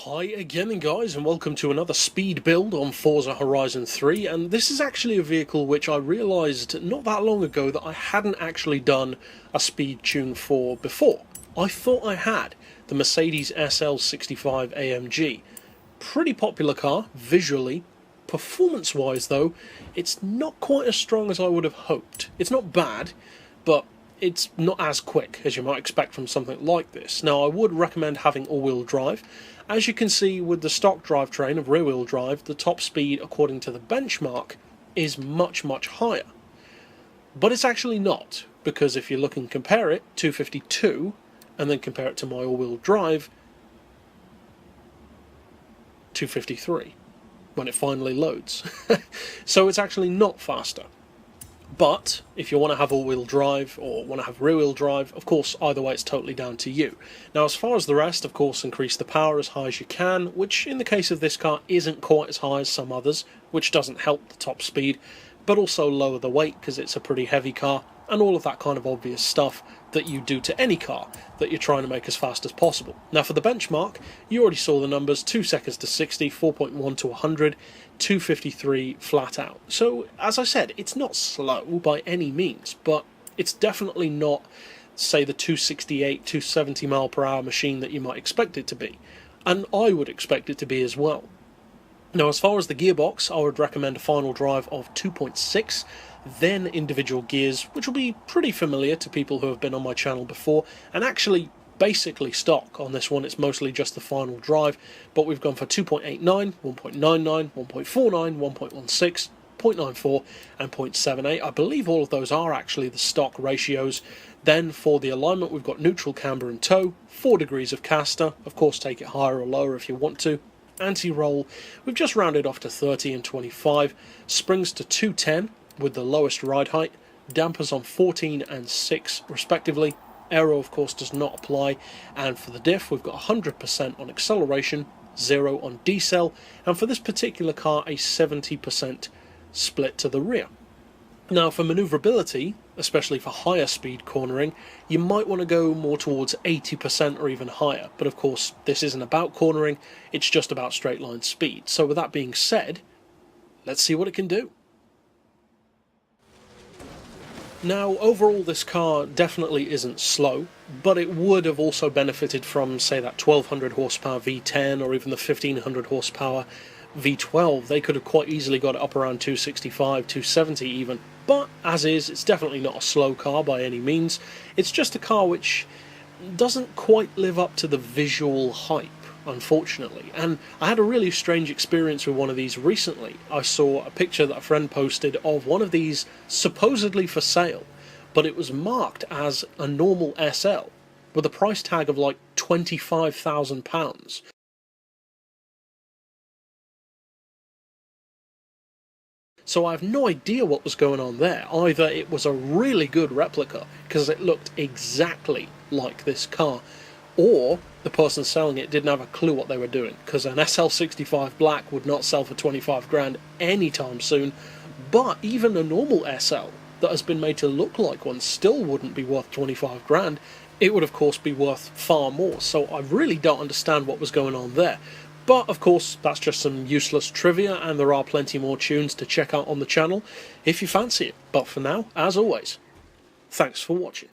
Hi again guys, and welcome to another speed build on Forza Horizon 3, and this is actually a vehicle which I realised not that long ago that I hadn't actually done a speed tune for before. I thought I had the Mercedes SL65 AMG. Pretty popular car, visually. Performance-wise though, it's not quite as strong as I would have hoped. It's not bad, but it's not as quick as you might expect from something like this. Now, I would recommend having all-wheel drive. As you can see with the stock drivetrain of rear-wheel drive, the top speed, according to the benchmark, is much higher. But it's actually not, because if you look and compare it, 252, and then compare it to my all-wheel drive, 253, when it finally loads. So it's actually not faster. But if you want to have all-wheel drive or want to have rear-wheel drive, of course, either way it's totally down to you. Now, as far as the rest, of course, increase the power as high as you can, which in the case of this car isn't quite as high as some others, which doesn't help the top speed, but also lower the weight because it's a pretty heavy car, and all of that kind of obvious stuff that you do to any car that you're trying to make as fast as possible. Now, for the benchmark, you already saw the numbers: 2 seconds to 60, 4.1 to 100, 253 flat out. So, as I said, it's not slow by any means, but it's definitely not, say, the 268, 270 mile per hour machine that you might expect it to be. And I would expect it to be as well. Now, as far as the gearbox, I would recommend a final drive of 2.6, then individual gears, which will be pretty familiar to people who have been on my channel before, and actually basically stock on this one. It's mostly just the final drive, but we've gone for 2.89, 1.99, 1.49, 1.16, 0.94 and 0.78. I believe all of those are actually the stock ratios. Then for the alignment, we've got neutral, camber and toe, 4 degrees of caster, of course take it higher or lower if you want to. Anti-roll, we've just rounded off to 30 and 25, springs to 210 with the lowest ride height, dampers on 14 and 6 respectively. Aero of course does not apply, and for the diff we've got 100% on acceleration, 0 on decel, and for this particular car a 70% split to the rear. Now, for manoeuvrability, especially for higher speed cornering, you might want to go more towards 80% or even higher, but of course this isn't about cornering, it's just about straight line speed. So with that being said, let's see what it can do. Now, overall this car definitely isn't slow, but it would have also benefited from, say, that 1200 horsepower V10 or even the 1500 horsepower V12. They could have quite easily got it up around 265, 270 even. But as is, it's definitely not a slow car by any means. It's just a car which doesn't quite live up to the visual hype, unfortunately. And I had a really strange experience with one of these recently. I saw a picture that a friend posted of one of these supposedly for sale, but it was marked as a normal SL with a price tag of like £25,000. So I have no idea what was going on there. Either it was a really good replica, because it looked exactly like this car, or the person selling it didn't have a clue what they were doing, because an SL65 black would not sell for 25 grand anytime soon, but even a normal SL that has been made to look like one still wouldn't be worth 25 grand. It would of course be worth far more, so I really don't understand what was going on there. But of course, that's just some useless trivia, and there are plenty more tunes to check out on the channel if you fancy it. But for now, as always, thanks for watching.